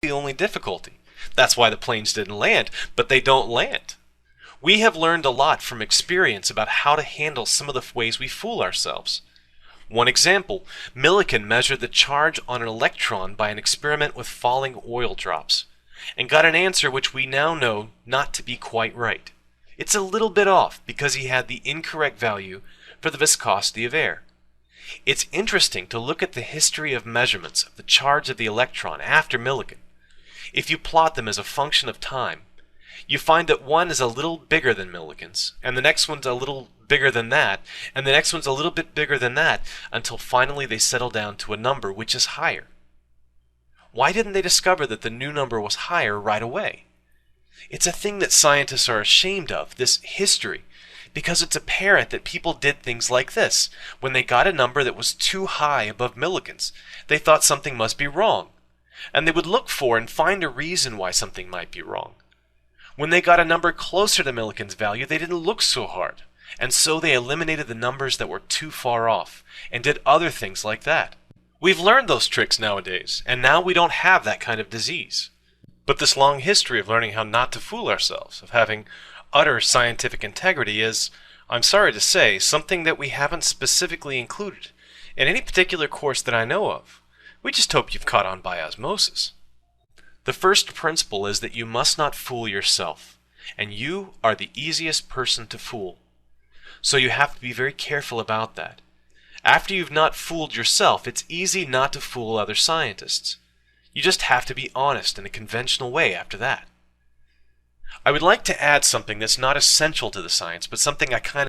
the only difficulty. That's why the planes didn't land, but they don't land. We have learned a lot from experience about how to handle some of the ways we fool ourselves. One example, Millikan measured the charge on an electron by an experiment with falling oil drops, and got an answer which we now know not to be quite right. It's a little bit off because he had the incorrect value for the viscosity of air. It's interesting to look at the history of measurements of the charge of the electron after Millikan. If you plot them as a function of time, you find that one is a little bigger than Millikan's, and the next one's a little bigger than that, and the next one's a little bit bigger than that, until finally they settle down to a number which is higher. Why didn't they discover that the new number was higher right away? It's a thing that scientists are ashamed of, this history, because it's apparent that people did things like this. When they got a number that was too high above Millikan's, they thought something must be wrong, and they would look for and find a reason why something might be wrong. When they got a number closer to Millikan's value, they didn't look so hard, and so they eliminated the numbers that were too far off, and did other things like that. We've learned those tricks nowadays, and now we don't have that kind of disease. But this long history of learning how not to fool ourselves, of having utter scientific integrity is, I'm sorry to say, something that we haven't specifically included in any particular course that I know of. We just hope you've caught on by osmosis. The first principle is that you must not fool yourself, and you are the easiest person to fool. So you have to be very careful about that. After you've not fooled yourself, it's easy not to fool other scientists. You just have to be honest in a conventional way after that. I would like to add something that's not essential to the science, but something I kind of